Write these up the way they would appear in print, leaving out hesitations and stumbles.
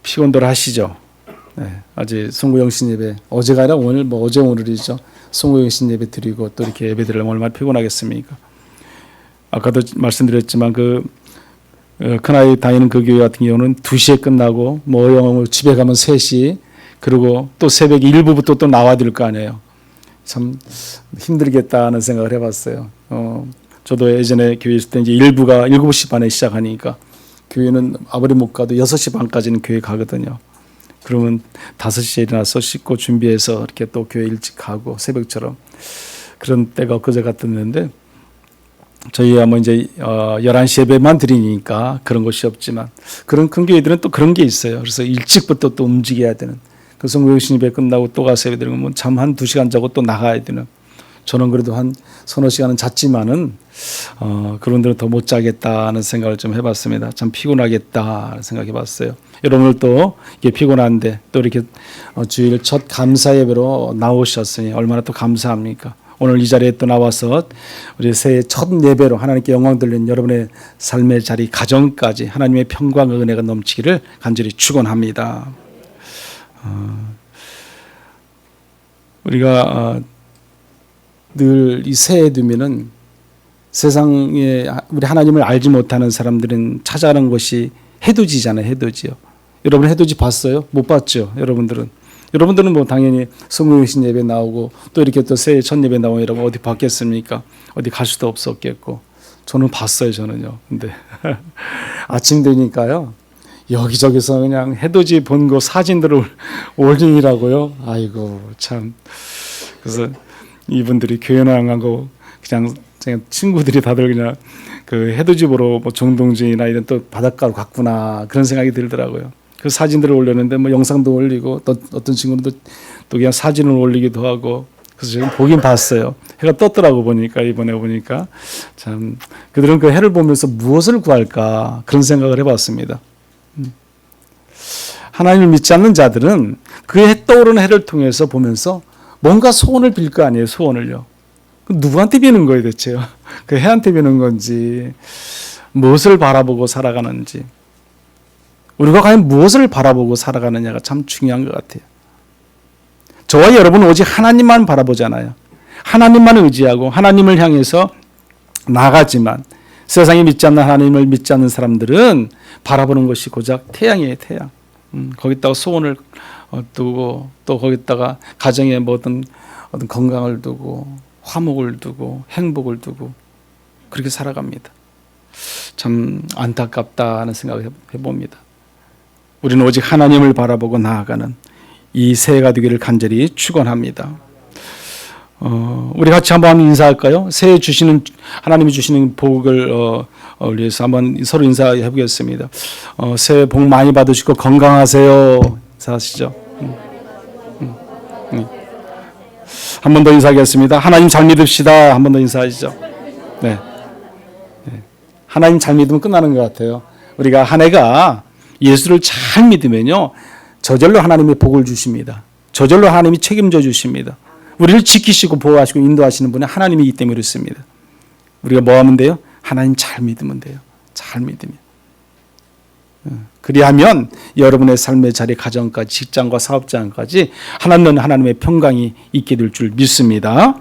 피곤들 하시죠? 네, 아직 송구영신 예배 어제가 아니라 오늘 어제 오늘이죠. 송구영신 예배 드리고 또 이렇게 예배 드리려면 얼마나 피곤하겠습니까? 아까도 말씀드렸지만 큰아이 다니는 그 교회 같은 경우는 2시에 끝나고 집에 가면 3시, 그리고 또 새벽 1부부터 또 나와야 될 거 아니에요. 참 힘들겠다는 생각을 해봤어요. 저도 예전에 교회 있을 때 이제 1부가 7시 반에 시작하니까 교회는 아무리 못 가도 6시 반까지는 교회 가거든요. 그러면 5시에 일어나서 씻고 준비해서 이렇게 또 교회 일찍 가고 새벽처럼 그런 때가 엊그제 같았는데, 저희야 이제 11시 예배만 드리니까 그런 것이 없지만 그런 큰 교회들은 또 그런 게 있어요. 그래서 일찍부터 또 움직여야 되는, 그 송구영신 예배 끝나고 또 가서 예배 드리면 잠 한 2시간 자고 또 나가야 되는, 저는 그래도 한 서너 시간은 잤지만은 그런데는 더 못 자겠다는 생각을 좀 해봤습니다. 참 피곤하겠다는 생각해봤어요. 여러분들도 이게 피곤한데 또 이렇게 주일 첫 감사 예배로 나오셨으니 얼마나 또 감사합니까? 오늘 이 자리에 또 나와서 우리 새해 첫 예배로 하나님께 영광 돌리는 여러분의 삶의 자리, 가정까지 하나님의 평강과 은혜가 넘치기를 간절히 축원합니다. 우리가 늘 이 새해 되면은 세상에 우리 하나님을 알지 못하는 사람들은 찾아가는 것이 해돋이잖아요. 해돋이요. 여러분 해돋이 봤어요? 못 봤죠? 여러분들은 당연히 송구영신 예배 나오고 또 이렇게 또 새해 첫 예배 나오면 여러분 어디 봤겠습니까? 어디 갈 수도 없었겠고. 저는 봤어요. 저는요. 근데 아침 되니까요, 여기저기서 그냥 해돋이 본 거 사진들을 올리더라고요. 아이고 참. 그래서 이분들이 교회는 안 가고 그냥 친구들이 다들 그냥 그 해돋이 보러 정동진이나 이런 또 바닷가로 갔구나, 그런 생각이 들더라고요. 그 사진들을 올렸는데 영상도 올리고 또 어떤 친구는 또 그냥 사진을 올리기도 하고, 그래서 제가 보긴 봤어요. 해가 떴더라고 보니까, 이번에 보니까 참 그들은 그 해를 보면서 무엇을 구할까, 그런 생각을 해봤습니다. 하나님을 믿지 않는 자들은 그 해 떠오르는 해를 통해서 보면서 뭔가 소원을 빌 거 아니에요. 소원을요. 누구한테 비는 거예요 대체요? 그 해한테 비는 건지, 무엇을 바라보고 살아가는지, 우리가 과연 무엇을 바라보고 살아가느냐가 참 중요한 것 같아요. 저와 여러분은 오직 하나님만 바라보잖아요. 하나님만 의지하고 하나님을 향해서 나가지만, 세상에 믿지 않는 하나님을 믿지 않는 사람들은 바라보는 것이 고작 태양이에요. 태양. 거기다가 소원을 두고, 또 거기다가 가정에 어떤 건강을 두고 화목을 두고 행복을 두고 그렇게 살아갑니다. 참 안타깝다는 생각을 해봅니다. 우리는 오직 하나님을 바라보고 나아가는 이 새해가 되기를 간절히 축원합니다. 우리 같이 한번 인사할까요? 새해 주시는, 하나님이 주시는 복을 위해서 한번 서로 인사해 보겠습니다. 새해 복 많이 받으시고 건강하세요. 인사하시죠. 한 번 더 인사하겠습니다. 하나님 잘 믿읍시다. 한 번 더 인사하시죠. 네. 하나님 잘 믿으면 끝나는 것 같아요. 우리가 한 해가 예수를 잘 믿으면요, 저절로 하나님의 복을 주십니다. 저절로 하나님이 책임져 주십니다. 우리를 지키시고 보호하시고 인도하시는 분이 하나님이기 때문에 그렇습니다. 우리가 뭐 하면 돼요? 하나님 잘 믿으면 돼요. 잘 믿으면. 그리하면 여러분의 삶의 자리, 가정까지, 직장과 사업장까지 하나님의 평강이 있게 될 줄 믿습니다.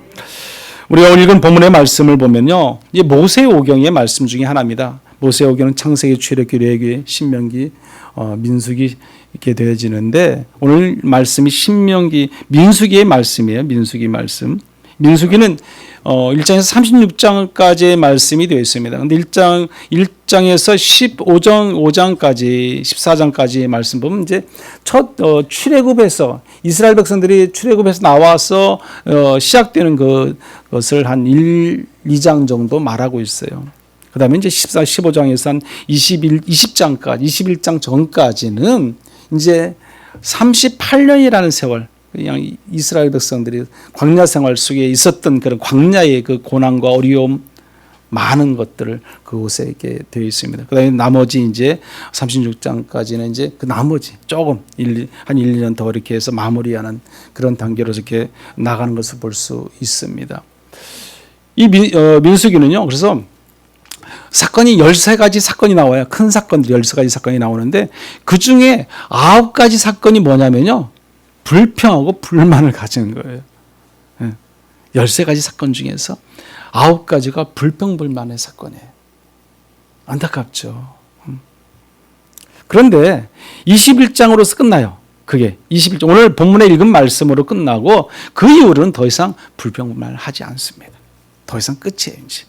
우리가 오늘 읽은 본문의 말씀을 보면요, 이 모세오경의 말씀 중에 하나입니다. 모세오경은 창세기, 출애굽기, 레위기, 신명기, 민수기 이렇게 되어지는데, 오늘 말씀이 민수기의 말씀이에요. 민수기 말씀. 민수기는 1장에서 36장까지의 말씀이 되어 있습니다. 그런데 1장에서 5장까지 14장까지의 말씀 보면 이제 첫 출애굽에서 이스라엘 백성들이 출애굽에서 나와서 시작되는 그것을 한 2장 정도 말하고 있어요. 그 다음에 이제 14, 15장에서 한 21장 전까지는 이제 38년이라는 세월, 그냥 이스라엘 백성들이 광야 생활 속에 있었던 그런 광야의 그 고난과 어려움, 많은 것들을 그곳에 이렇게 되어 있습니다. 그 다음에 나머지 이제 36장까지는 이제 그 나머지 조금 한 1, 2년 더 이렇게 해서 마무리하는 그런 단계로 이렇게 나가는 것을 볼 수 있습니다. 이 민수기는요, 그래서 사건이 13가지 사건이 나와요. 큰 사건들이 13가지 사건이 나오는데 그 중에 9가지 사건이 뭐냐면요. 불평하고 불만을 가지는 거예요. 13가지 사건 중에서 9가지가 불평불만의 사건이에요. 안타깝죠. 그런데 21장으로서 끝나요. 그게 21장 오늘 본문에 읽은 말씀으로 끝나고 그 이후로는 더 이상 불평불만을 하지 않습니다. 더 이상 끝이에요. 이제.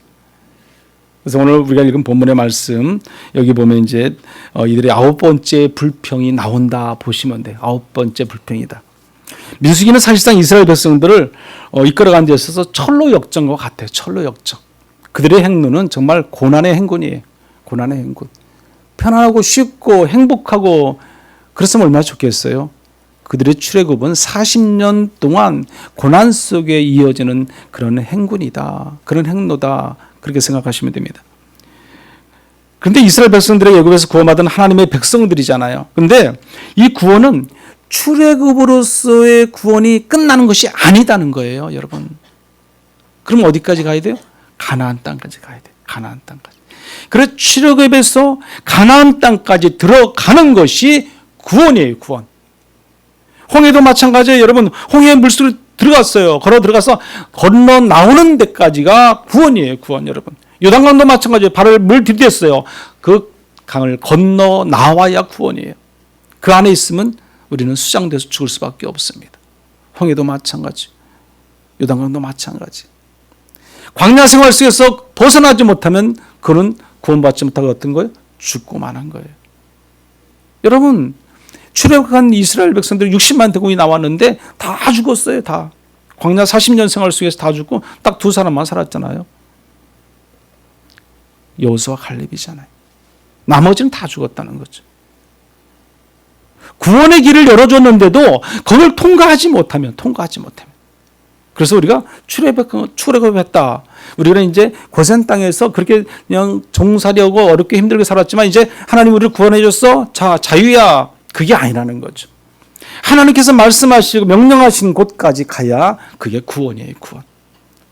그래서 오늘 우리가 읽은 본문의 말씀 여기 보면 이제 이들의 9번째 불평이 나온다 보시면 돼요. 9번째 불평이다. 민수기는 사실상 이스라엘 백성들을 이끌어가는 데 있어서 철로 역정과 같아요. 철로 역정. 그들의 행로는 정말 고난의 행군이에요. 고난의 행군. 편안하고 쉽고 행복하고 그랬으면 얼마나 좋겠어요. 그들의 출애굽은 40년 동안 고난 속에 이어지는 그런 행군이다. 그런 행로다. 그렇게 생각하시면 됩니다. 그런데 이스라엘 백성들의 애굽에서 구원받은 하나님의 백성들이잖아요. 그런데 이 구원은 출애굽으로서의 구원이 끝나는 것이 아니다는 거예요, 여러분. 그럼 어디까지 가야 돼요? 가나안 땅까지 가야 돼요. 가나안 땅까지. 그래서 출애굽에서 가나안 땅까지 들어가는 것이 구원이에요, 구원. 홍해도 마찬가지예요, 여러분. 홍해 물속에 들어갔어요. 걸어 들어가서 건너 나오는 데까지가 구원이에요, 구원, 여러분. 요단강도 마찬가지예요. 발을 물 들이댔어요. 그 강을 건너 나와야 구원이에요. 그 안에 있으면 우리는 수장돼서 죽을 수밖에 없습니다. 홍해도 마찬가지, 요단강도 마찬가지. 광야 생활 속에서 벗어나지 못하면 그는 구원받지 못하고 어떤 거예요? 죽고 마는 거예요. 여러분, 출애굽한 이스라엘 백성들 60만 대군이 나왔는데 다 죽었어요. 다. 광야 40년 생활 속에서 다 죽고 딱 2사람만 살았잖아요. 여호수아 갈렙이잖아요. 나머지는 다 죽었다는 거죠. 구원의 길을 열어줬는데도 그걸 통과하지 못하면. 그래서 우리가 출애굽했다. 우리가 이제 고센 땅에서 그렇게 그냥 종살이하고 어렵게 힘들게 살았지만 이제 하나님 우리를 구원해 줬어. 자, 자유야. 그게 아니라는 거죠. 하나님께서 말씀하시고 명령하신 곳까지 가야 그게 구원이에요, 구원.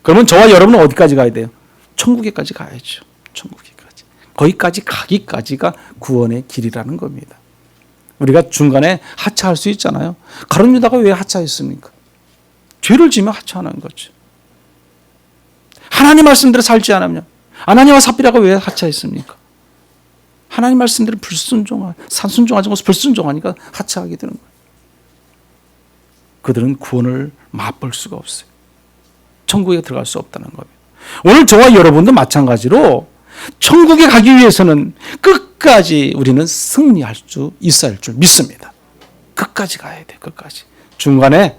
그러면 저와 여러분은 어디까지 가야 돼요? 천국에까지 가야죠. 천국에까지. 거기까지 가기까지가 구원의 길이라는 겁니다. 우리가 중간에 하차할 수 있잖아요. 가룟 유다가 왜 하차했습니까? 죄를 지으면 하차하는 거죠. 하나님 말씀대로 살지 않으면 아나니와 삽비라가 왜 하차했습니까? 하나님 말씀대로 순종하지 않고 불순종하니까 하차하게 되는 거예요. 그들은 구원을 맛볼 수가 없어요. 천국에 들어갈 수 없다는 겁니다. 오늘 저와 여러분도 마찬가지로 천국에 가기 위해서는 끝까지 우리는 승리할 수 있어야 할 줄 믿습니다. 끝까지 가야 돼요. 끝까지. 중간에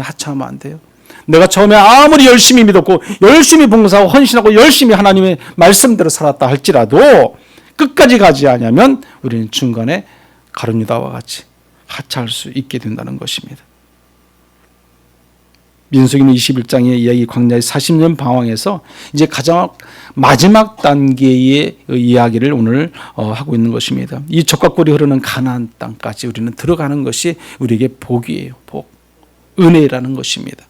하차하면 안 돼요. 내가 처음에 아무리 열심히 믿었고 열심히 봉사하고 헌신하고 열심히 하나님의 말씀대로 살았다 할지라도 끝까지 가지 않으면 우리는 중간에 가룟 유다와 같이 하차할 수 있게 된다는 것입니다. 민수기는 21장의 이야기 광야의 40년 방황에서 이제 가장 마지막 단계의 이야기를 오늘 하고 있는 것입니다. 이 젖과 꿀이 흐르는 가나안 땅까지 우리는 들어가는 것이 우리에게 복이에요. 복. 은혜라는 것입니다.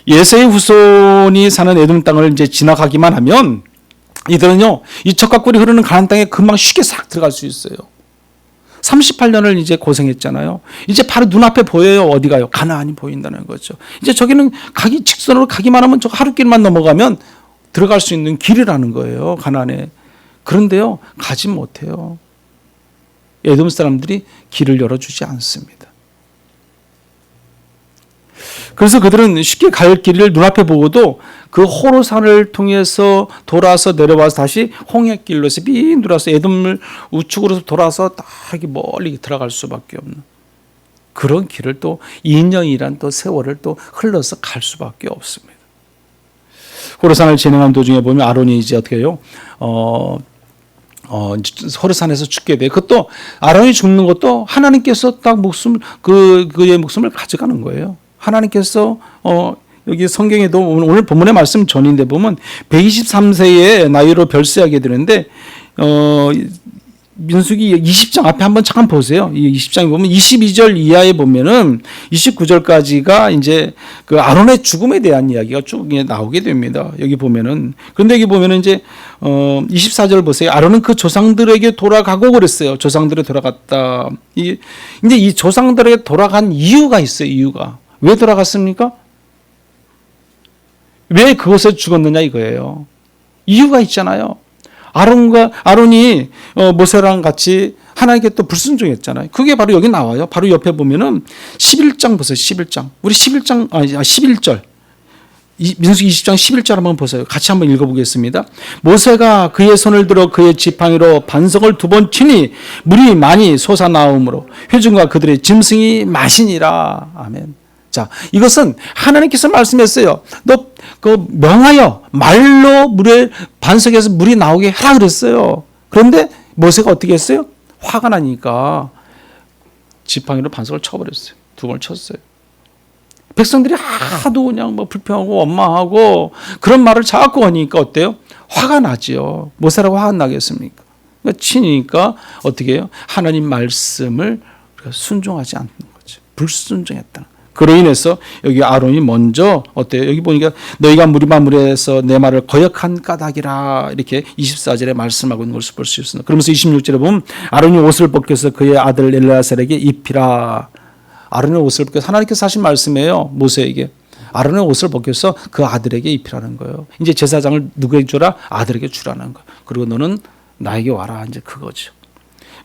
예세의 후손이 사는 에돔 땅을 이제 지나가기만 하면 이들은요, 이 젖과 꿀이 흐르는 가나안 땅에 금방 쉽게 싹 들어갈 수 있어요. 38년을 이제 고생했잖아요. 이제 바로 눈앞에 보여요. 어디가요? 가나안이 보인다는 거죠. 이제 저기는 직선으로 가기만 하면 저 하루길만 넘어가면 들어갈 수 있는 길이라는 거예요. 가나안에. 그런데요, 가지 못해요. 에돔 사람들이 길을 열어주지 않습니다. 그래서 그들은 쉽게 갈 길을 눈앞에 보고도 그 호로산을 통해서 돌아서 내려와서 다시 홍해길로서 빙 돌아서 에돔을 우측으로 돌아서 딱 멀리 들어갈 수밖에 없는 그런 길을 또 2년이란 또 세월을 또 흘러서 갈 수밖에 없습니다. 호로산을 진행하는 도중에 보면 아론이 이제 어떻게 해요? 호르산에서 죽게 돼. 그것도 아론이 죽는 것도 하나님께서 딱 그의 목숨을 가져가는 거예요. 하나님께서 여기 성경에도 오늘 본문의 말씀 전인데 보면 123세의 나이로 별세하게 되는데 민수기 20장 앞에 한번 잠깐 보세요. 이 20장에 보면 22절 이하에 보면은 29절까지가 이제 그 아론의 죽음에 대한 이야기가 쭉 나오게 됩니다. 여기 보면은. 그런데 여기 보면은 이제 24절 보세요. 아론은 그 조상들에게 돌아가고 그랬어요. 조상들에 돌아갔다. 이제 이 조상들에게 돌아간 이유가 있어요. 이유가. 왜 돌아갔습니까? 왜 그곳에 죽었느냐 이거예요. 이유가 있잖아요. 아론이 모세랑 같이 하나님께 또 불순종했잖아요. 그게 바로 여기 나와요. 바로 옆에 보면은 11장 보세요. 11장. 우리 11절. 민수기 20장 11절 한번 보세요. 같이 한번 읽어보겠습니다. 모세가 그의 손을 들어 그의 지팡이로 반석을 2번 치니 물이 많이 솟아나오므로 회중과 그들의 짐승이 마시니라. 아멘. 자, 이것은 하나님께서 말씀했어요. 너 명하여 말로 반석에서 물이 나오게 하라 그랬어요. 그런데 모세가 어떻게 했어요? 화가 나니까 지팡이로 반석을 쳐버렸어요. 2번을 쳤어요. 백성들이 하도 그냥 불평하고 원망하고 그런 말을 자꾸 하니까 어때요? 화가 나지요. 모세라고 화가 나겠습니까? 그러니까 치니까 어떻게 해요? 하나님 말씀을 순종하지 않는 거죠. 불순종했다는. 그로 인해서 여기 아론이 먼저 어때요? 여기 보니까 너희가 무리에서 내 말을 거역한 까닭이라 이렇게 24절에 말씀하고 있는 것을 볼 수 있습니다. 그러면서 26절에 보면 아론이 옷을 벗겨서 그의 아들 엘르아살에게 입히라. 아론의 옷을 벗겨서 하나님께서 하신 말씀이에요. 모세에게. 아론의 옷을 벗겨서 그 아들에게 입히라는 거예요. 이제 제사장을 누구에게 주라? 아들에게 주라는 거예요. 그리고 너는 나에게 와라. 이제 그거죠.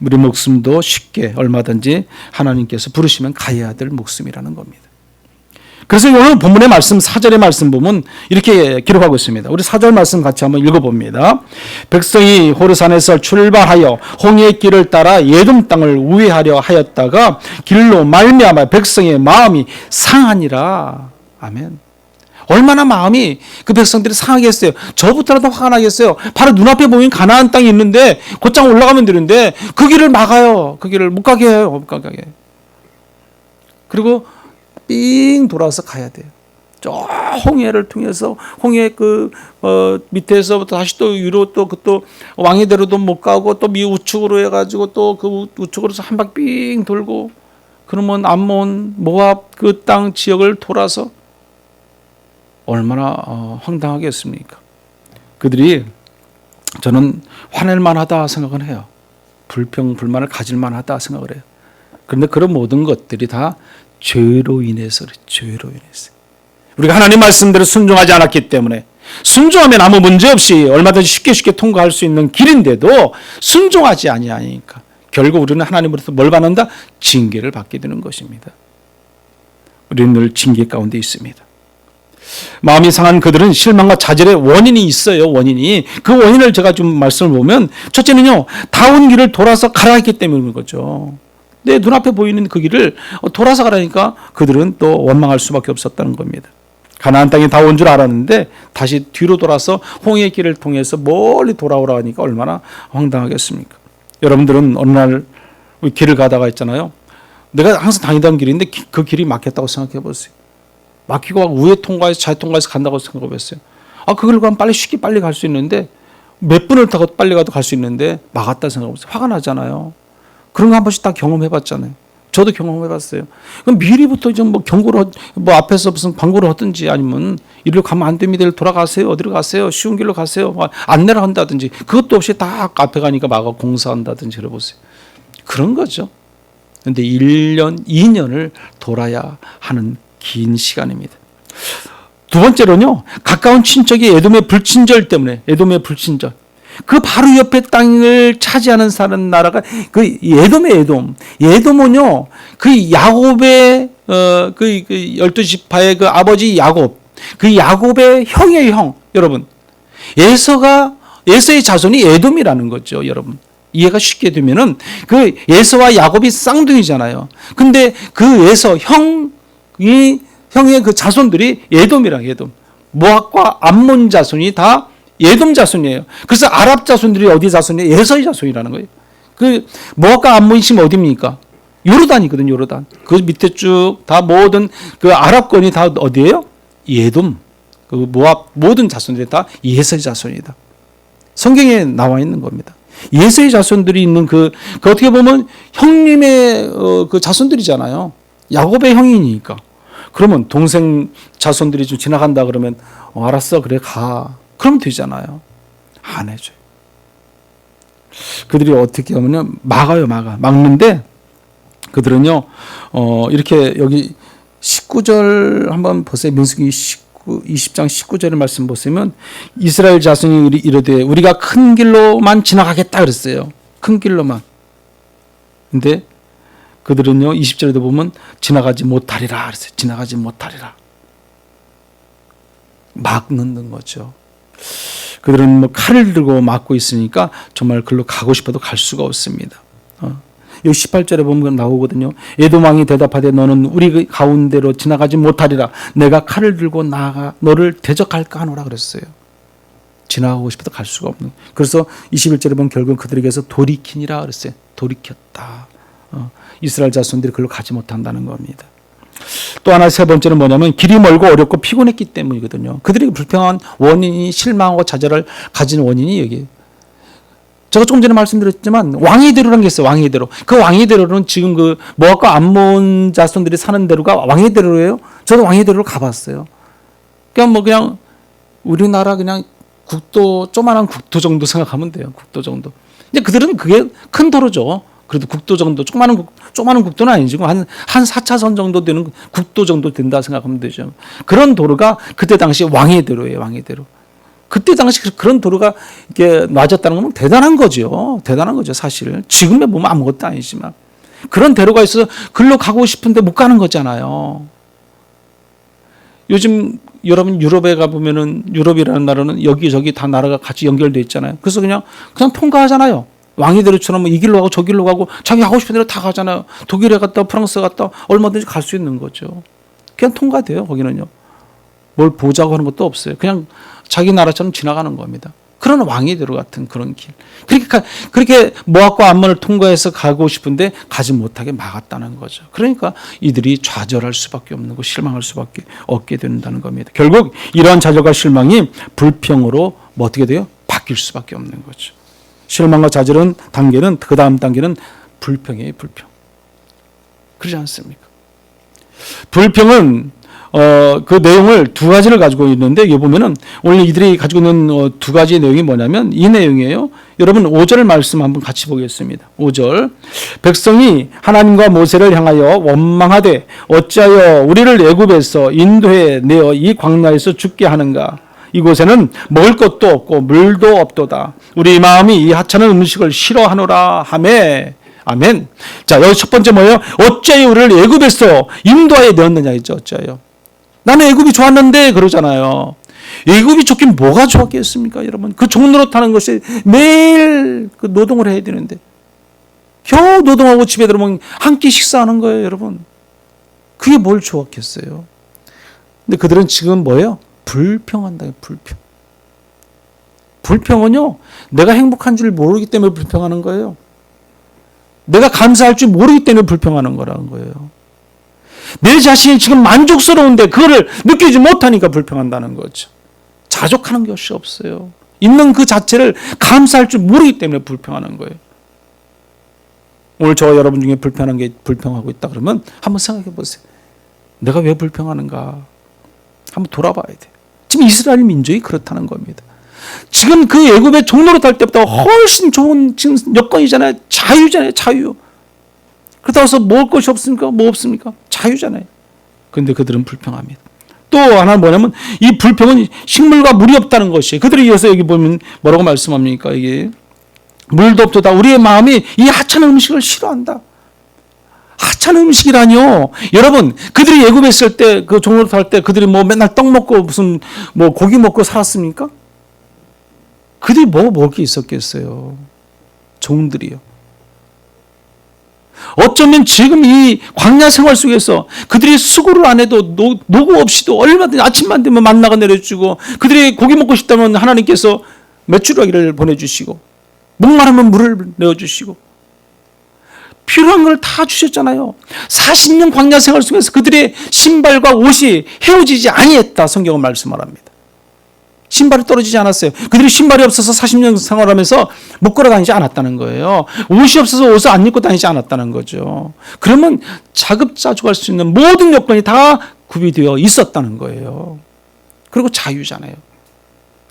우리 목숨도 쉽게 얼마든지 하나님께서 부르시면 가야 될 목숨이라는 겁니다. 그래서 오늘 본문의 말씀 4절의 말씀 보면 이렇게 기록하고 있습니다. 우리 4절 말씀 같이 한번 읽어봅니다. 백성이 호르산에서 출발하여 홍해의 길을 따라 예돔 땅을 우회하려 하였다가 길로 말미암아 백성의 마음이 상하니라. 아멘. 얼마나 마음이 그 백성들이 상하겠어요. 저부터라도 화가 나겠어요. 바로 눈앞에 보면 가나안 땅이 있는데 곧장 올라가면 되는데 그 길을 막아요. 그 길을 못 가게 해요. 못 가게. 그리고 삥 돌아서 가야 돼요. 저 홍해를 통해서 홍해 밑에서부터 다시 또 위로 또 왕이대로도 못 가고 또 우측으로 해가지고 또 그 우측으로서 한 바퀴 삥 돌고 그러면 암몬 모압 그 땅 지역을 돌아서 얼마나 황당하겠습니까? 그들이 저는 화낼 만하다 생각은 해요. 불평불만을 가질 만하다 생각을 해요. 그런데 그런 모든 것들이 다 죄로 인해서 그래요. 죄로 인해서. 우리가 하나님 말씀대로 순종하지 않았기 때문에 순종하면 아무 문제 없이 얼마든지 쉽게 통과할 수 있는 길인데도 순종하지 아니하니까 결국 우리는 하나님으로부터 뭘 받는다? 징계를 받게 되는 것입니다. 우리는 늘 징계 가운데 있습니다. 마음이 상한 그들은 실망과 좌절의 원인이 있어요. 원인이. 그 원인을 제가 좀 말씀을 보면 첫째는요. 다 온 길을 돌아서 가라 했기 때문인 거죠. 내 눈앞에 보이는 그 길을 돌아서 가라니까 그들은 또 원망할 수밖에 없었다는 겁니다. 가나안 땅에 다 온 줄 알았는데 다시 뒤로 돌아서 홍해의 길을 통해서 멀리 돌아오라 하니까 얼마나 황당하겠습니까? 여러분들은 어느 날 길을 가다가 있잖아요. 내가 항상 다니던 길인데 그 길이 막혔다고 생각해 보세요. 막히고 우회 통과해서 좌회 통과해서 간다고 생각해 보세요. 그 길을 가면 쉽게 빨리 갈 수 있는데 몇 분을 타고 빨리 가도 갈 수 있는데 막았다 생각해 보세요. 화가 나잖아요. 그런 거 한 번씩 다 경험해 봤잖아요. 저도 경험해 봤어요. 그럼 미리부터 좀 경고를 앞에서 무슨 광고를 하든지 아니면 이리로 가면 안 됩니다. 돌아가세요. 어디로 가세요. 쉬운 길로 가세요. 안내를 한다든지 그것도 없이 다 앞에 가니까 막아 공사한다든지 그래 보세요. 그런 거죠. 그런데 1년, 2년을 돌아야 하는 긴 시간입니다. 두 번째로는요. 가까운 친척이 에돔의 불친절 때문에 에돔의 불친절. 그 바로 옆에 땅을 차지하는 사는 나라가 그 에돔의 에돔. 에돔은요. 그 야곱의 그 12지파의 그 아버지 야곱. 그 야곱의 형의 형. 여러분. 에서의 자손이 에돔이라는 거죠, 여러분. 이해가 쉽게 되면은 그 에서와 야곱이 쌍둥이잖아요. 근데 그 에서 형의 그 자손들이 에돔이랑 에돔. 모압과 암몬 자손이 다 에돔 자손이에요. 그래서 아랍 자손들이 어디 자손이에요? 에서의 자손이라는 거예요. 그 모압과 암몬이 지금 어디입니까? 요르단이거든요, 요르단. 그 밑에 쭉 다 모든 그 아랍권이 다 어디예요? 에돔. 그 모압 모든 자손들이 다 에서의 자손이다. 성경에 나와 있는 겁니다. 예수의 자손들이 있는 그 어떻게 보면 형님의 그 자손들이잖아요. 야곱의 형이니까. 그러면 동생 자손들이 좀 지나간다 그러면 알았어, 그래, 가. 그러면 되잖아요. 안 해줘요. 그들이 어떻게 하면요, 막는데 그들은요, 이렇게 여기 19절 한번 보세요. 민수기 20장 19절의 말씀 보시면 이스라엘 자손이 이르되 우리가 큰 길로만 지나가겠다 그랬어요. 큰 길로만. 근데 그들은요 20절에도 보면 지나가지 못하리라 그랬어요. 지나가지 못하리라. 막는 거죠. 그들은 뭐 칼을 들고 막고 있으니까 정말 글로 가고 싶어도 갈 수가 없습니다. 여기 18절에 보면 나오거든요. 에돔 왕이 대답하되 너는 우리 가운데로 지나가지 못하리라. 내가 칼을 들고 나아가 너를 대적할까 하노라 그랬어요. 지나가고 싶어도 갈 수가 없는. 그래서 21절에 보면 결국 그들에게서 돌이키니라 그랬어요. 돌이켰다. 이스라엘 자손들이 그걸로 가지 못한다는 겁니다. 또 하나 세 번째는 뭐냐면 길이 멀고 어렵고 피곤했기 때문이거든요. 그들이 불평한 원인이 실망하고 좌절을 가진 원인이 여기. 제가 조금 전에 말씀드렸지만 왕이대로라는 게 있어요. 왕이대로. 그 왕이대로는 지금 그 모압과 암몬 자손들이 사는 대로가 왕이대로예요. 저도 왕이대로로 가봤어요. 그냥 우리나라 그냥 국도, 조만한 국도 정도 생각하면 돼요. 국도 정도. 근데 그들은 그게 큰 도로죠. 그래도 국도 정도, 조그마한 국도는 아니지만 한 4차선 정도 되는 국도 정도 된다 생각하면 되죠. 그런 도로가 그때 당시 왕의 대로예요, 왕의 대로. 그때 당시 그런 도로가 이게 놔졌다는 건 대단한 거죠. 대단한 거죠, 사실. 지금에 보면 아무것도 아니지만. 그런 대로가 있어서 글로 가고 싶은데 못 가는 거잖아요. 요즘 여러분 유럽에 가보면은 유럽이라는 나라는 여기저기 다 나라가 같이 연결되어 있잖아요. 그래서 그냥 통과하잖아요. 왕이대로처럼 이 길로 가고 저 길로 가고 자기 하고 싶은 대로 다 가잖아요. 독일에 갔다 프랑스 갔다 얼마든지 갈 수 있는 거죠. 그냥 통과돼요. 거기는요. 뭘 보자고 하는 것도 없어요. 그냥 자기 나라처럼 지나가는 겁니다. 그런 왕이대로 같은 그런 길. 그렇게 모압과 암몬을 통과해서 가고 싶은데 가지 못하게 막았다는 거죠. 그러니까 이들이 좌절할 수밖에 없는 거, 실망할 수밖에 없게 된다는 겁니다. 결국 이러한 좌절과 실망이 불평으로 뭐 어떻게 돼요? 바뀔 수밖에 없는 거죠. 실망과 좌절은 단계는 그 다음 단계는 불평이에요. 불평. 그러지 않습니까? 불평은 그 내용을 두 가지를 가지고 있는데 여기 보면은 오늘 이들이 가지고 있는 두 가지의 내용이 뭐냐면 이 내용이에요. 여러분 5절 말씀 한번 같이 보겠습니다. 5절 백성이 하나님과 모세를 향하여 원망하되 어찌하여 우리를 애굽에서 인도해 내어 이 광야에서 죽게 하는가. 이곳에는 먹을 것도 없고 물도 없도다. 우리 마음이 이 하찮은 음식을 싫어하노라 하매. 아멘. 자, 여기 첫 번째 뭐예요? 어찌하여 우리를 애굽에서 인도하여 내었느냐 했죠. 어찌하여. 나는 애굽이 좋았는데 그러잖아요. 애굽이 좋긴 뭐가 좋았겠습니까, 여러분? 그 종로로 타는 것이 매일 그 노동을 해야 되는데 겨우 노동하고 집에 들어오면 한 끼 식사하는 거예요, 여러분. 그게 뭘 좋았겠어요? 근데 그들은 지금 뭐예요? 불평한다. 불평. 불평은요, 내가 행복한 줄 모르기 때문에 불평하는 거예요. 내가 감사할 줄 모르기 때문에 불평하는 거라는 거예요. 내 자신이 지금 만족스러운데 그거를 느끼지 못하니까 불평한다는 거죠. 자족하는 것이 없어요. 있는 그 자체를 감사할 줄 모르기 때문에 불평하는 거예요. 오늘 저와 여러분 중에 불평하고 있다 그러면 한번 생각해 보세요. 내가 왜 불평하는가? 한번 돌아봐야 돼. 지금 이스라엘 민족이 그렇다는 겁니다. 지금 그 애굽의 종로로 탈 때보다 훨씬 좋은 지금 여건이잖아요. 자유잖아요. 자유. 그렇다고 해서 먹을 것이 없습니까? 뭐 없습니까? 자유잖아요. 그런데 그들은 불평합니다. 또 하나 뭐냐면 이 불평은 식물과 물이 없다는 것이에요. 그들이 이어서 여기 보면 뭐라고 말씀합니까? 이게 물도 없도다. 우리의 마음이 이 하찮은 음식을 싫어한다. 하찮은 음식이라뇨. 여러분, 그들이 애굽에 있을 때, 그 종로로 탈 때 그들이 뭐 맨날 떡 먹고 무슨 뭐 고기 먹고 살았습니까? 그들이 뭐 먹을 게 있었겠어요. 종들이요. 어쩌면 지금 이 광야 생활 속에서 그들이 수고를 안 해도 노고 없이도 얼마든지 아침만 되면 만나가 내려주고 그들이 고기 먹고 싶다면 하나님께서 메추라기를 보내주시고 목마르면 물을 내어주시고 필요한 걸 다 주셨잖아요. 40년 광야 생활 속에서 그들의 신발과 옷이 헤어지지 아니했다. 성경은 말씀을 합니다. 신발이 떨어지지 않았어요. 그들이 신발이 없어서 40년 생활하면서 못 걸어 다니지 않았다는 거예요. 옷이 없어서 옷을 안 입고 다니지 않았다는 거죠. 그러면 자급자족할 수 있는 모든 여건이 다 구비되어 있었다는 거예요. 그리고 자유잖아요.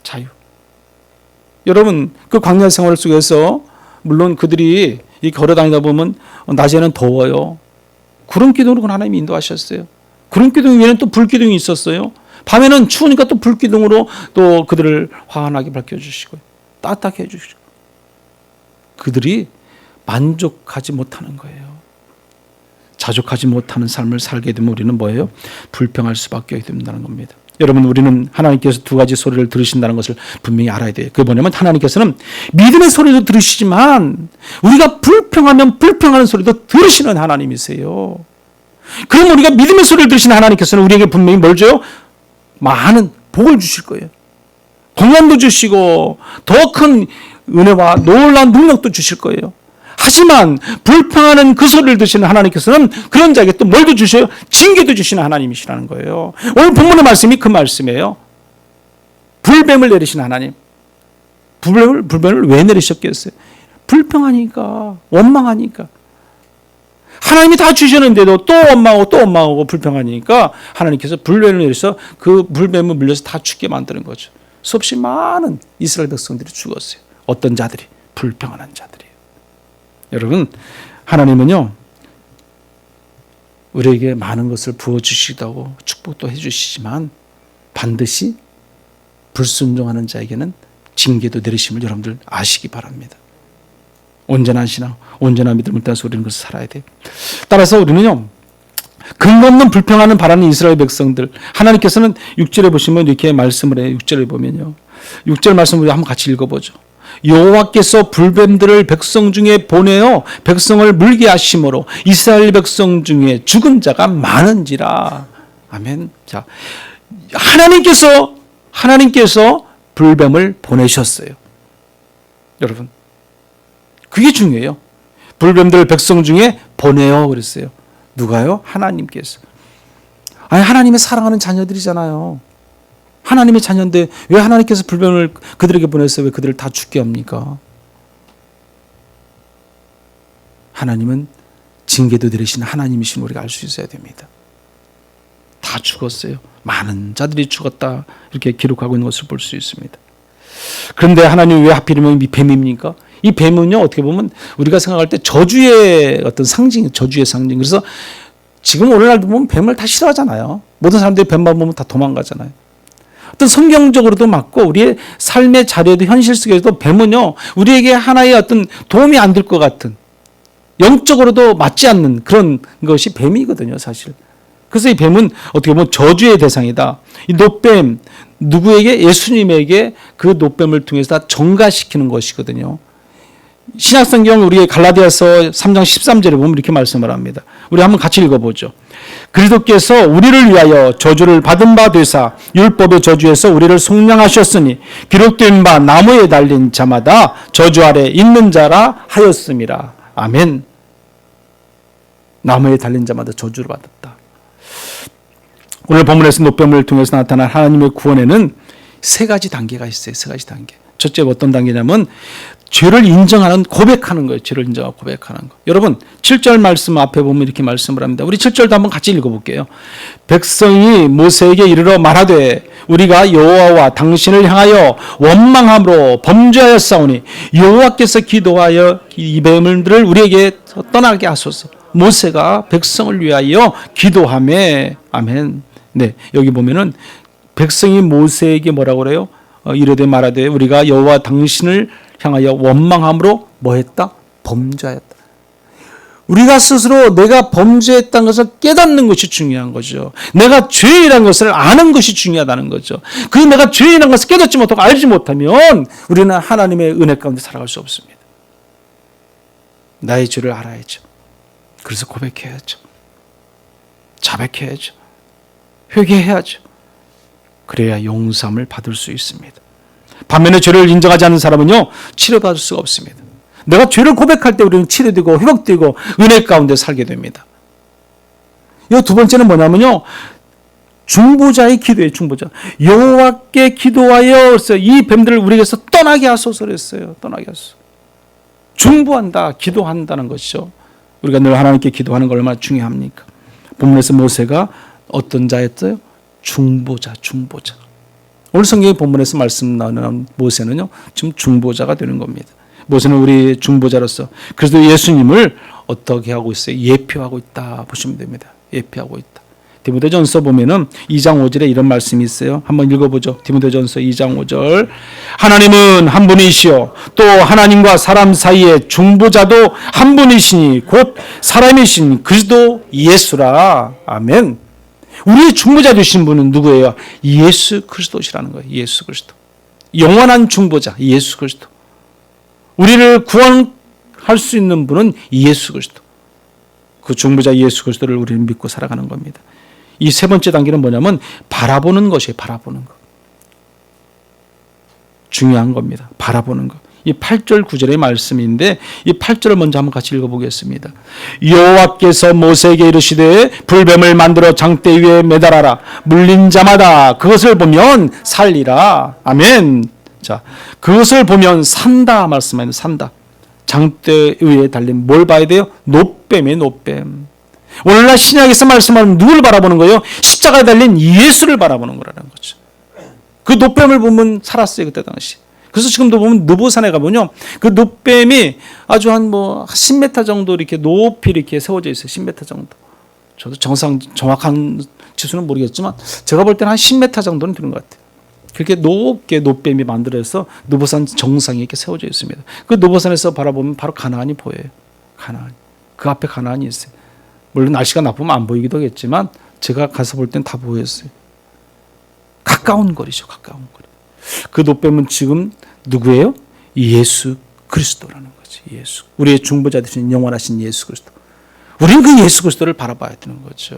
자유. 여러분, 그 광야 생활 속에서 물론 그들이 걸어 다니다 보면 낮에는 더워요. 구름 기둥으로 하나님이 인도하셨어요. 구름 기둥 위에는 또 불 기둥이 있었어요. 밤에는 추우니까 또 불 기둥으로 또 그들을 환하게 밝혀주시고 따뜻하게 해주시고. 그들이 만족하지 못하는 거예요. 자족하지 못하는 삶을 살게 되면 우리는 뭐예요? 불평할 수밖에 된다는 겁니다. 여러분, 우리는 하나님께서 두 가지 소리를 들으신다는 것을 분명히 알아야 돼요. 그게 뭐냐면 하나님께서는 믿음의 소리도 들으시지만 우리가 불평하면 불평하는 소리도 들으시는 하나님이세요. 그럼 우리가 믿음의 소리를 들으시는 하나님께서는 우리에게 분명히 뭘 줘요? 많은 복을 주실 거예요. 건강도 주시고 더 큰 은혜와 놀라운 능력도 주실 거예요. 하지만 불평하는 그 소리를 듣시는 하나님께서는 그런 자에게 또 뭘도 주셔요? 징계도 주시는 하나님이시라는 거예요. 오늘 본문의 말씀이 그 말씀이에요. 불뱀을 내리신 하나님. 불뱀을 왜 내리셨겠어요? 불평하니까, 원망하니까. 하나님이 다 주셨는데도 또 원망하고 불평하니까 하나님께서 불뱀을 내려서 그 불뱀을 물려서 다 죽게 만드는 거죠. 수없이 많은 이스라엘 백성들이 죽었어요. 어떤 자들이? 불평하는 자들이에요. 여러분, 하나님은요, 우리에게 많은 것을 부어주시다고 축복도 해주시지만 반드시 불순종하는 자에게는 징계도 내리심을 여러분들 아시기 바랍니다. 온전한 신앙, 온전한 믿음을 따라서 우리는 그것을 살아야 돼요. 따라서 우리는요, 근거 없는 불평하는 바라는 이스라엘 백성들, 하나님께서는 6절에 보시면 이렇게 말씀을 해요. 6절에 보면요. 6절 말씀 우리 한번 같이 읽어보죠. 여호와께서 불뱀들을 백성 중에 보내어 백성을 물게 하심으로 이스라엘 백성 중에 죽은 자가 많은지라. 아멘. 자, 하나님께서 불뱀을 보내셨어요. 여러분, 그게 중요해요. 불뱀들 백성 중에 보내어 그랬어요. 누가요? 하나님께서. 아니, 하나님의 사랑하는 자녀들이잖아요. 하나님의 자녀인데 왜 하나님께서 불뱀을 그들에게 보내서 왜 그들을 다 죽게 합니까? 하나님은 징계도 내리시는 하나님이신 우리가 알 수 있어야 됩니다. 다 죽었어요. 많은 자들이 죽었다. 이렇게 기록하고 있는 것을 볼 수 있습니다. 그런데 하나님 왜 하필이면 뱀입니까? 이 뱀은요, 어떻게 보면 우리가 생각할 때 저주의 어떤 상징, 저주의 상징. 그래서 지금 오늘날도 보면 뱀을 다 싫어하잖아요. 모든 사람들이 뱀만 보면 다 도망가잖아요. 어떤 성경적으로도 맞고 우리의 삶의 자리에도 현실 속에서도 뱀은요, 우리에게 하나의 어떤 도움이 안 될 것 같은, 영적으로도 맞지 않는 그런 것이 뱀이거든요, 사실. 그래서 이 뱀은 어떻게 보면 저주의 대상이다. 이 노뱀, 누구에게? 예수님에게 그 노뱀을 통해서 다 정가시키는 것이거든요. 신약성경 우리의 갈라디아서 3장 13절에 보면 이렇게 말씀을 합니다. 우리 한번 같이 읽어보죠. 그리스도께서 우리를 위하여 저주를 받은 바 되사 율법의 저주에서 우리를 속량하셨으니 기록된 바 나무에 달린 자마다 저주 아래 있는 자라 하였음이라. 아멘. 나무에 달린 자마다 저주를 받았다. 오늘 본문에서 노뱀을 통해서 나타난 하나님의 구원에는 세 가지 단계가 있어요. 세 가지 단계. 첫째 어떤 단계냐면 죄를 인정하는, 고백하는 거예요. 죄를 인정하고 고백하는 거. 여러분 7절 말씀 앞에 보면 이렇게 말씀을 합니다. 우리 7절도 한번 같이 읽어볼게요. 백성이 모세에게 이르러 말하되 우리가 여호와와 당신을 향하여 원망함으로 범죄하였사오니 여호와께서 기도하여 이 뱀들을 우리에게 떠나게 하소서. 모세가 백성을 위하여 기도하며. 아멘. 네, 여기 보면은 백성이 모세에게 뭐라고 그래요? 이르되 말하되 우리가 여호와 당신을 향하여 원망함으로 뭐했다? 범죄하였다. 우리가 스스로 내가 범죄했다는 것을 깨닫는 것이 중요한 거죠. 내가 죄인이라는 것을 아는 것이 중요하다는 거죠. 그 내가 죄인이라는 것을 깨닫지 못하고 알지 못하면 우리는 하나님의 은혜 가운데 살아갈 수 없습니다. 나의 죄를 알아야죠. 그래서 고백해야죠. 자백해야죠. 회개해야죠. 그래야 용서함을 받을 수 있습니다. 반면에 죄를 인정하지 않는 사람은요, 치료받을 수가 없습니다. 내가 죄를 고백할 때 우리는 치료되고 회복되고 은혜 가운데 살게 됩니다. 이 두 번째는 뭐냐면요, 중보자의 기도에 중보자. 여호와께 기도하여 이 뱀들을 우리에게서 떠나게 하소서 그랬어요. 떠나게 하소서. 중보한다, 기도한다는 것이죠. 우리가 늘 하나님께 기도하는 걸 얼마나 중요합니까? 본문에서 모세가 어떤 자였어요? 중보자, 중보자. 오늘 성경의 본문에서 말씀 나오는 모세는요, 지금 중보자가 되는 겁니다. 모세는 우리 중보자로서 그래서 예수님을 어떻게 하고 있어요? 예표하고 있다 보시면 됩니다. 예표하고 있다. 디모데전서 보면은 2장 5절에 이런 말씀이 있어요. 한번 읽어보죠. 디모데전서 2장 5절. 하나님은 한 분이시요 또 하나님과 사람 사이에 중보자도 한 분이시니 곧 사람이신 그리스도 예수라. 아멘. 우리의 중보자 되신 분은 누구예요? 예수 그리스도시라는 거예요. 예수 그리스도. 영원한 중보자 예수 그리스도. 우리를 구원할 수 있는 분은 예수 그리스도. 그 중보자 예수 그리스도를 우리는 믿고 살아가는 겁니다. 이 세 번째 단계는 뭐냐면 바라보는 것이에요. 바라보는 것. 중요한 겁니다. 바라보는 것. 이 8절 9절의 말씀인데 이 8절을 먼저 한번 같이 읽어보겠습니다. 여호와께서 모세에게 이르시되 불뱀을 만들어 장대 위에 매달아라. 물린 자마다 그것을 보면 살리라. 아멘. 자, 그것을 보면 산다 말씀하는 산다. 장대 위에 달린 뭘 봐야 돼요? 노뱀이에요. 노뱀. 오늘날 신약에서 말씀하는 누구를 바라보는 거예요? 십자가에 달린 예수를 바라보는 거라는 거죠. 그 노뱀을 보면 살았어요. 그때 당시. 그래서 지금도 보면 느보산에 가면요. 그 노뱀이 아주 한 10m 정도 이렇게 높이 이렇게 세워져 있어요. 10m 정도. 저도 정확한 지수는 모르겠지만 제가 볼 때는 한 10m 정도는 되는 것 같아요. 그렇게 높게 노뱀이 만들어서 느보산 정상에 이렇게 세워져 있습니다. 그 느보산에서 바라보면 바로 가나안이 보여요. 가나안. 그 앞에 가나안이 있어요. 물론 날씨가 나쁘면 안 보이기도 하겠지만 제가 가서 볼 땐 다 보였어요. 가까운 거리죠. 가까운 거리. 그 노뱀은 지금 누구예요? 예수 그리스도라는 거지. 예수. 우리의 중보자 되신 영원하신 예수 그리스도. 우리는 그 예수 그리스도를 바라봐야 되는 거죠.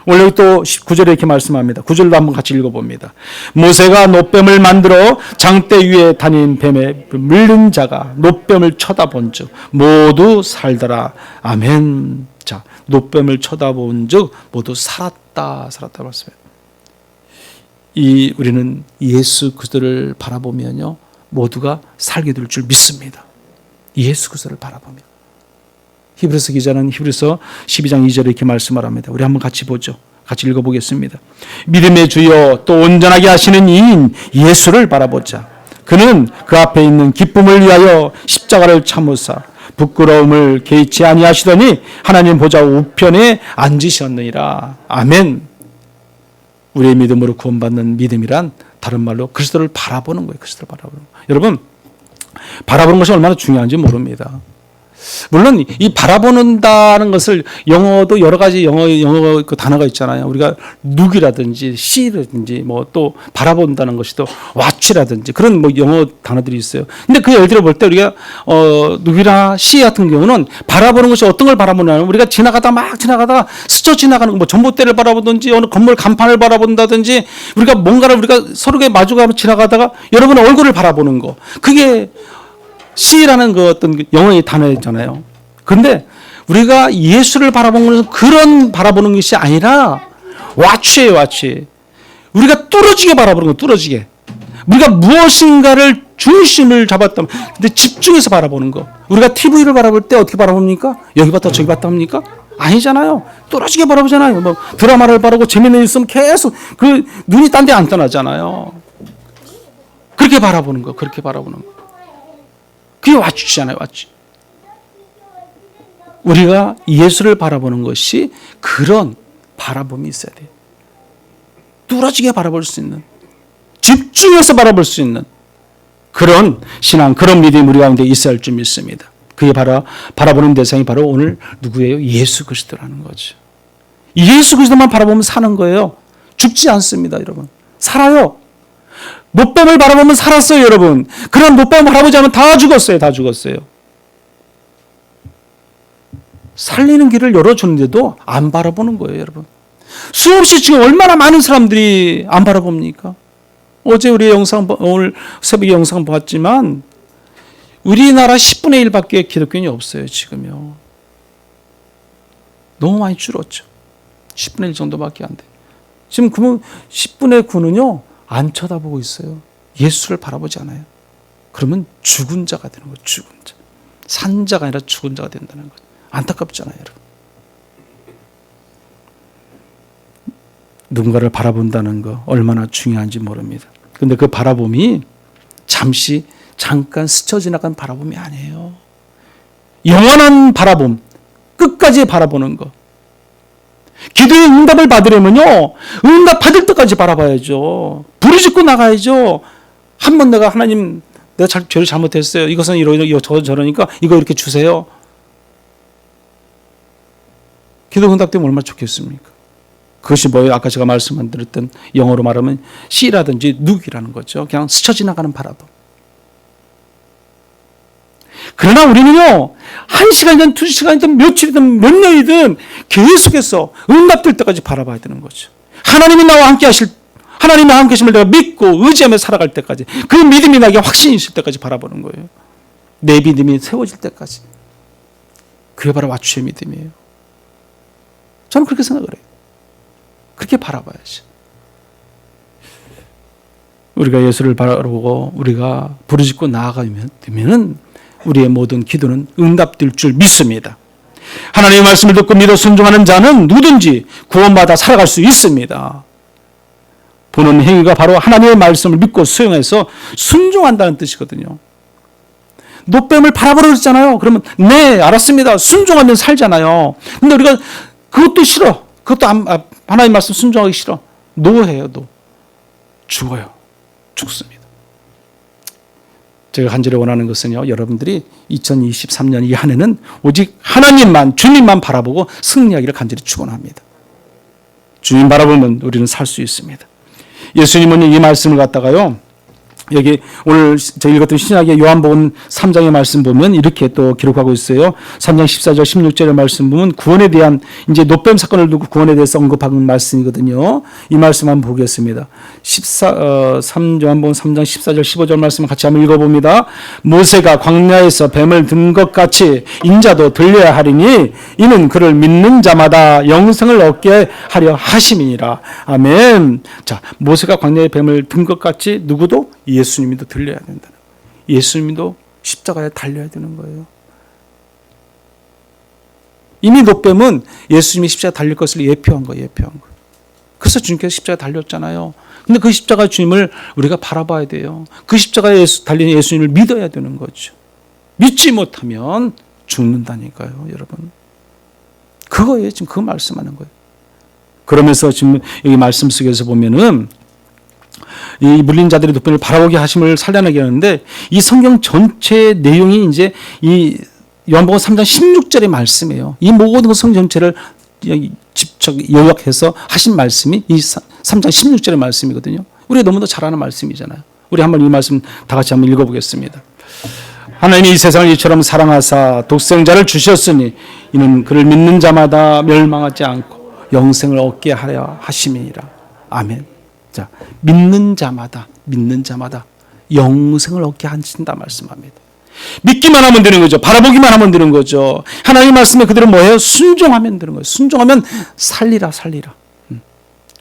원래 또 9절에 이렇게 말씀합니다. 9절도 한번 같이 읽어봅니다. 모세가 노뱀을 만들어 장대 위에 다닌 뱀에 물린 자가 노뱀을 쳐다본 즉 모두 살더라. 아멘. 자, 노뱀을 쳐다본 즉 모두 살았다. 살았다 말씀해요. 우리는 예수 그리스도를 바라보면요 모두가 살게 될 줄 믿습니다. 예수 그리스도를 바라보면. 히브리서 기자는 히브리서 12장 2절에 이렇게 말씀을 합니다. 우리 한번 같이 보죠. 같이 읽어보겠습니다. 믿음의 주여 또 온전하게 하시는 이인 예수를 바라보자. 그는 그 앞에 있는 기쁨을 위하여 십자가를 참으사 부끄러움을 개의치 아니하시더니 하나님 보좌 우편에 앉으셨느니라. 아멘. 우리의 믿음으로 구원받는 믿음이란 다른 말로 그리스도를 바라보는 거예요. 그리스도를 바라보는 거예요. 여러분, 바라보는 것이 얼마나 중요한지 모릅니다. 물론 이 바라보는다는 것을 영어도 여러 가지 영어 그 단어가 있잖아요. 우리가 look이라든지 see라든지 또 바라본다는 것이 또 watch라든지 그런 영어 단어들이 있어요. 근데 그 예를 들어 볼 때 우리가 look이나 see 같은 경우는 바라보는 것이 어떤 걸 바라보냐면 우리가 지나가다가 스쳐 지나가는 거 전봇대를 바라보든지 어느 건물 간판을 바라본다든지 우리가 뭔가를 우리가 서로에 마주가면 지나가다가 여러분의 얼굴을 바라보는 거. 그게 C라는 그 어떤 영어의 단어였잖아요. 그런데 우리가 예수를 바라보는 것은 그런 바라보는 것이 아니라 watch예요, watch. 우리가 뚫어지게 바라보는 거, 뚫어지게. 우리가 무엇인가를 중심을 잡았다면, 근데 집중해서 바라보는 거. 우리가 TV를 바라볼 때 어떻게 바라봅니까? 여기 봤다 저기 봤다 합니까? 아니잖아요. 뚫어지게 바라보잖아요. 드라마를 바라보고 재밌는 일 있으면 계속 그 눈이 딴 데 안 떠나잖아요. 그렇게 바라보는 거, 그렇게 바라보는 거. 그게 와주잖아요, 와주. 우리가 예수를 바라보는 것이 그런 바라봄이 있어야 돼요. 뚫어지게 바라볼 수 있는, 집중해서 바라볼 수 있는 그런 신앙, 그런 믿음이 우리 가운데 있어야 할 줄 믿습니다. 그게 바로 바라보는 대상이 바로 오늘 누구예요? 예수 그리스도라는 거죠. 예수 그리스도만 바라보면 사는 거예요. 죽지 않습니다, 여러분. 살아요. 노뱀을 바라보면 살았어요, 여러분. 그런 노뱀을 바라보지 않으면 다 죽었어요. 다 죽었어요. 살리는 길을 열어주는데도 안 바라보는 거예요, 여러분. 수없이 지금 얼마나 많은 사람들이 안 바라봅니까? 어제 우리 오늘 새벽에 영상 봤지만 우리나라 10분의 1밖에 기독교인이 없어요, 지금요. 너무 많이 줄었죠. 10분의 1 정도밖에 안 돼요. 지금 그러면 10분의 9는요 안 쳐다보고 있어요. 예수를 바라보지 않아요. 그러면 죽은 자가 되는 거예요. 죽은 자. 산 자가 아니라 죽은 자가 된다는 거예요. 안타깝잖아요, 여러분. 누군가를 바라본다는 거 얼마나 중요한지 모릅니다. 근데 그 바라봄이 잠깐 스쳐 지나간 바라봄이 아니에요. 영원한 바라봄, 끝까지 바라보는 거. 기도의 응답을 받으려면요, 응답 받을 때까지 바라봐야죠. 부르짖고 나가야죠. 한번 내가 하나님, 내가 죄를 잘못했어요. 이것은 저러니까 이거 이렇게 주세요. 기도 응답 되면 얼마나 좋겠습니까? 그것이 뭐예요? 아까 제가 말씀드렸던 영어로 말하면 씨라든지 눅이라는 거죠. 그냥 스쳐 지나가는 바라봄. 그러나 우리는요, 1시간이든 2시간이든 며칠이든 몇 년이든 계속해서 응답될 때까지 바라봐야 되는 거죠. 하나님이 나와 함께 하나님의 함께 하심을 내가 믿고 의지하며 살아갈 때까지, 그 믿음이 나에게 확신이 있을 때까지 바라보는 거예요. 내 믿음이 세워질 때까지. 그게 바로 와추의 믿음이에요. 저는 그렇게 생각을 해요. 그렇게 바라봐야죠. 우리가 예수를 바라보고 우리가 부르짖고 나아가면 우리의 모든 기도는 응답될 줄 믿습니다. 하나님의 말씀을 듣고 믿어 순종하는 자는 누구든지 구원받아 살아갈 수 있습니다. 보는 행위가 바로 하나님의 말씀을 믿고 수용해서 순종한다는 뜻이거든요. 노뱀을 바라보라 그랬잖아요. 그러면 네, 알았습니다. 순종하면 살잖아요. 근데 우리가 그것도 싫어. 그것도 하나님 말씀 순종하기 싫어. 노해요, 노. 죽어요. 죽습니다. 제가 간절히 원하는 것은요, 여러분들이 2023년 이 한 해는 오직 하나님만, 주님만 바라보고 승리하기를 간절히 축원합니다. 주님 바라보면 우리는 살 수 있습니다. 예수님은 이 말씀을 갖다가요, 여기 오늘 제가 읽었던 신약의 요한복음 3장의 말씀 보면 이렇게 또 기록하고 있어요. 3장 14절 16절의 말씀 보면 구원에 대한, 이제 노뱀 사건을 두고 구원에 대해서 언급하는 말씀이거든요. 이 말씀 한번 보겠습니다. 요한복음 3장 14절 15절 말씀 같이 한번 읽어봅니다. 모세가 광야에서 뱀을 든 것 같이 인자도 들려야 하리니 이는 그를 믿는 자마다 영생을 얻게 하려 하심이니라. 아멘. 자, 모세가 광야에 뱀을 든 것 같이 누구도? 예수님도 들려야 된다. 예수님도 십자가에 달려야 되는 거예요. 이미 노뱀은 예수님이 십자가에 달릴 것을 예표한 거예요. 그래서 주님께서 십자가에 달렸잖아요. 근데 그 십자가 주님을 우리가 바라봐야 돼요. 그 십자가에 달린 예수님을 믿어야 되는 거죠. 믿지 못하면 죽는다니까요, 여러분. 그거예요. 지금 그 말씀하는 거예요. 그러면서 지금 여기 말씀 속에서 보면은 이 물린 자들의 노뱀을 바라보게 하심을 살려내게 하는데, 이 성경 전체 내용이 이제 이 요한복음 3장 16절의 말씀이에요. 이 모든 성경 전체를 직접 요약해서 하신 말씀이 이 3장 16절의 말씀이거든요. 우리가 너무도 잘 아는 말씀이잖아요. 우리 한번 이 말씀 다 같이 한번 읽어보겠습니다. 하나님이 이 세상을 이처럼 사랑하사 독생자를 주셨으니 이는 그를 믿는 자마다 멸망하지 않고 영생을 얻게 하려 하심이니라. 아멘. 자, 믿는 자마다 영생을 얻게 하신다 말씀합니다. 믿기만 하면 되는 거죠. 바라보기만 하면 되는 거죠. 하나님 말씀에 그대로 뭐예요? 순종하면 되는 거예요. 순종하면 살리라.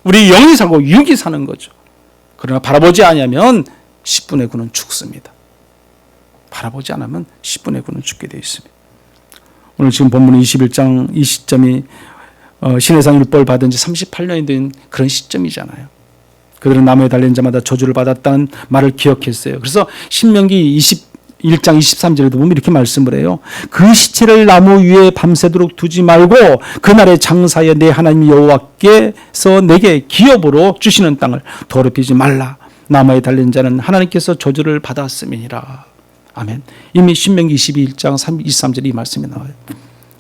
우리 영이 살고 육이 사는 거죠. 그러나 바라보지 않으면 10분의 9는 죽습니다. 바라보지 않으면 10분의 9는 죽게 되어 있습니다. 오늘 지금 본문 21장 이 시점이 신해상 율법을 받은 지 38년이 된 그런 시점이잖아요. 그들은 나무에 달린 자마다 저주를 받았다는 말을 기억했어요. 그래서 신명기 21장 23절에도 보면 이렇게 말씀을 해요. 그 시체를 나무 위에 밤새도록 두지 말고 그날의 장사에 내 하나님 여호와께서 내게 기업으로 주시는 땅을 더럽히지 말라. 나무에 달린 자는 하나님께서 저주를 받았음이니라. 아멘. 이미 신명기 22장 23절에 이 말씀이 나와요.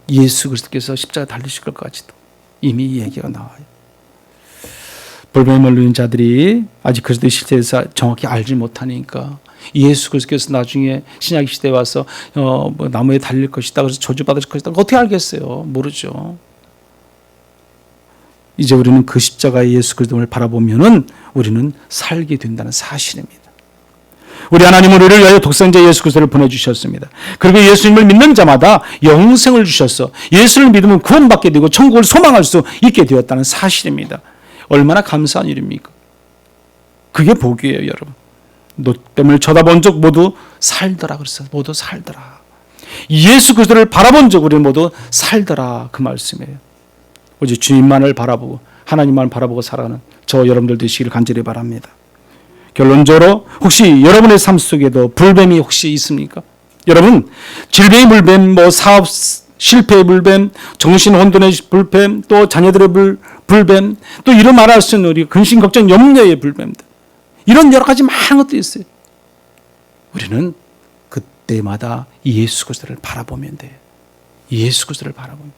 예수 그리스도께서 십자가 달리실 것까지도 이미 이 얘기가 나와요. 불뱀에 물린 자들이 아직 그리스도의 실체에서 정확히 알지 못하니까 예수 그리스도께서 나중에 신약 시대에 와서 나무에 달릴 것이다, 그래서 저주받을 것이다, 어떻게 알겠어요? 모르죠. 이제 우리는 그 십자가의 예수 그리스도를 바라보면은 우리는 살게 된다는 사실입니다. 우리 하나님은 우리를 위하여 독생자 예수 그리스도를 보내주셨습니다. 그리고 예수님을 믿는 자마다 영생을 주셔서 예수를 믿으면 구원받게 되고 천국을 소망할 수 있게 되었다는 사실입니다. 얼마나 감사한 일입니까? 그게 복이에요, 여러분. 노뱀을 쳐다본 적 모두 살더라 그랬어요. 모두 살더라. 예수 그리스도를 바라본 적 우리 모두 살더라, 그 말씀이에요. 오직 주님만을 바라보고 하나님만 바라보고 살아가는 저 여러분들 되시기를 간절히 바랍니다. 결론적으로 혹시 여러분의 삶 속에도 불뱀이 혹시 있습니까? 여러분, 질병의 불뱀, 사업 실패의 불뱀, 정신 혼돈의 불뱀, 또 자녀들의 불뱀, 또 이런 말할 수 있는 우리 근심 걱정 염려의 불뱀들, 이런 여러 가지 많은 것들이 있어요. 우리는 그때마다 예수 그리스도를 바라보면 돼요. 예수 그리스도를 바라보면,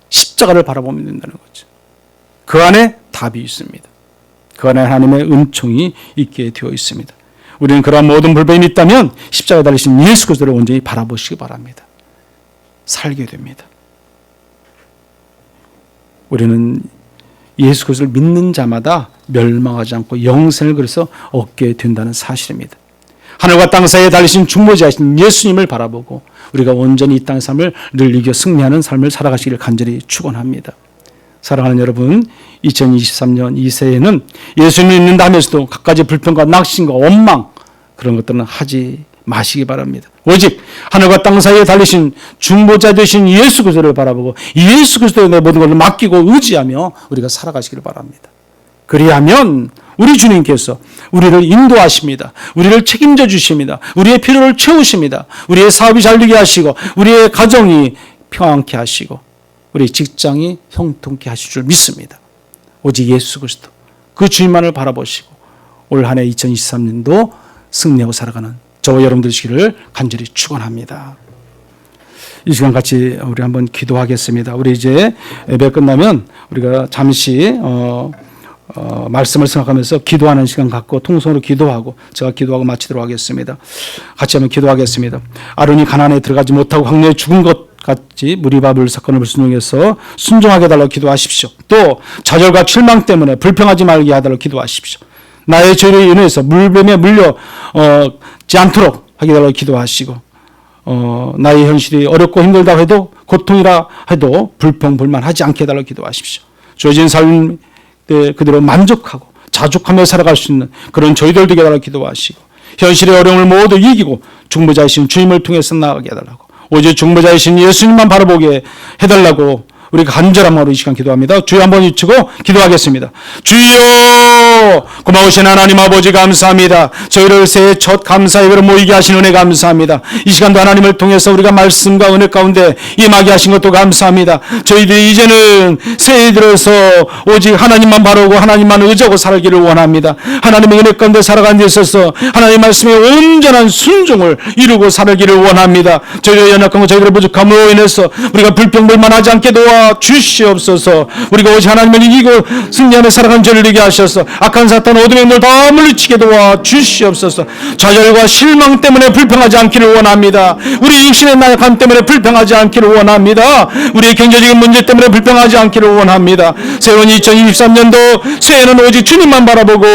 십자가를 바라보면 된다는 거죠. 그 안에 답이 있습니다. 그 안에 하나님의 은총이 있게 되어 있습니다. 우리는 그러한 모든 불뱀이 있다면 십자가에 달리신 예수 그리스도를 온전히 바라보시기 바랍니다. 살게 됩니다. 우리는 예수 그리스도를 믿는 자마다 멸망하지 않고 영생을 그래서 얻게 된다는 사실입니다. 하늘과 땅 사이에 달리신 중보자이신 예수님을 바라보고 우리가 온전히 이 땅의 삶을 늘 이겨 승리하는 삶을 살아가시기를 간절히 축원합니다. 사랑하는 여러분, 2023년 이 새해에는 예수님을 믿는다 하면서도 갖가지 불평과 낙심과 원망, 그런 것들은 하지 마시기 바랍니다. 오직 하늘과 땅 사이에 달리신 중보자 되신 예수 그리스도를 바라보고 예수 그리스도에 내 모든 것을 맡기고 의지하며 우리가 살아가시기를 바랍니다. 그리하면 우리 주님께서 우리를 인도하십니다. 우리를 책임져 주십니다. 우리의 필요를 채우십니다. 우리의 사업이 잘 되게 하시고 우리의 가정이 평안케 하시고 우리 직장이 형통케 하실 줄 믿습니다. 오직 예수 그리스도 그 주님만을 바라보시고 올 한 해 2023년도 승리하고 살아가는 저와 여러분들 되시기를 간절히 축원합니다. 이 시간 같이 우리 한번 기도하겠습니다. 우리 이제 예배 끝나면 우리가 잠시 말씀을 생각하면서 기도하는 시간 갖고 통성으로 기도하고 제가 기도하고 마치도록 하겠습니다. 같이 한번 기도하겠습니다. 아론이 가나안에 들어가지 못하고 광야에 죽은 것 같이 무리바벨 사건을 불순종해서 순종하게 해달라고 기도하십시오. 또 좌절과 실망 때문에 불평하지 말게 해달라고 기도하십시오. 나의 죄로 인해서 물뱀에 물려지 않도록 하게 해달라고 기도하시고 나의 현실이 어렵고 힘들다고 해도 고통이라 해도 불평불만하지 않게 해달라고 기도하십시오. 주어진 삶 그대로 만족하고 자족하며 살아갈 수 있는 그런 저희들 되게 해달라고 기도하시고 현실의 어려움을 모두 이기고 중보자이신 주님을 통해서 나아가게 해달라고 오직 중보자이신 예수님만 바라보게 해달라고 우리가 간절한 마음으로 이 시간 기도합니다. 주여 한번 외치고 기도하겠습니다. 주여 고마우신 하나님 아버지 감사합니다. 저희를 새해 첫 감사 예배로 모이게 하신 은혜 감사합니다. 이 시간도 하나님을 통해서 우리가 말씀과 은혜 가운데 임하게 하신 것도 감사합니다. 저희들이 이제는 새해 들어서 오직 하나님만 바라보고 하나님만 의지하고 살기를 원합니다. 하나님의 은혜 가운데 살아가는 데 있어서 하나님의 말씀에 온전한 순종을 이루고 살기를 원합니다. 저희들의 연약함과 저희들의 부족함으로 인해서 우리가 불평불만하지 않게 도와 주시옵소서. 우리가 오직 하나님을 이기고 승리하며 살아가는 저를 이기게 하셔서 악한 사탄 어둠의 힘을 다 물리치게 도와 주시옵소서. 좌절과 실망 때문에 불평하지 않기를 원합니다. 우리 육신의 나약함 때문에 불평하지 않기를 원합니다. 우리의 경제적인 문제 때문에 불평하지 않기를 원합니다. 새로운 2023년도 새해는 오직 주님만 바라보고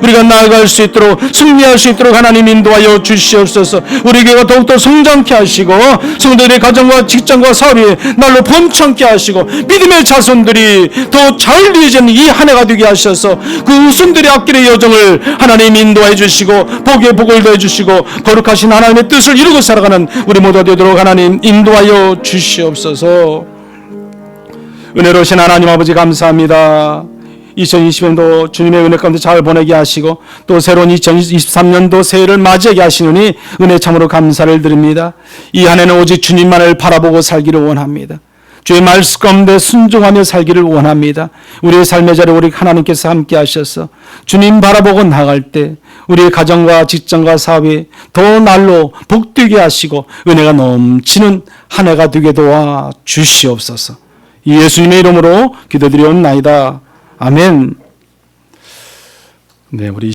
우리가 나아갈 수 있도록 승리할 수 있도록 하나님 인도하여 주시옵소서. 우리 교회가 더욱더 성장케 하시고 성도들의 가정과 직장과 사업이 날로 번창케 하시고 믿음의 자손들이 더 잘 되어지는 이 한 해가 되게 하셔서 그 우순들의 앞길의 여정을 하나님 인도해 주시고 복의 복을 더해 주시고 거룩하신 하나님의 뜻을 이루고 살아가는 우리 모두가 되도록 하나님 인도하여 주시옵소서. 은혜로우신 하나님 아버지 감사합니다. 2020년도 주님의 은혜 가운데 잘 보내게 하시고 또 새로운 2023년도 새해를 맞이하게 하시느니 은혜 참으로 감사를 드립니다. 이 한 해는 오직 주님만을 바라보고 살기를 원합니다. 주의 말씀 가운데 순종하며 살기를 원합니다. 우리의 삶의 자리에 우리 하나님께서 함께 하셔서 주님 바라보고 나갈 때 우리의 가정과 직장과 사업이 더 날로 복되게 하시고 은혜가 넘치는 한 해가 되게 도와 주시옵소서. 예수님의 이름으로 기도드리옵나이다. 아멘. 네, 우리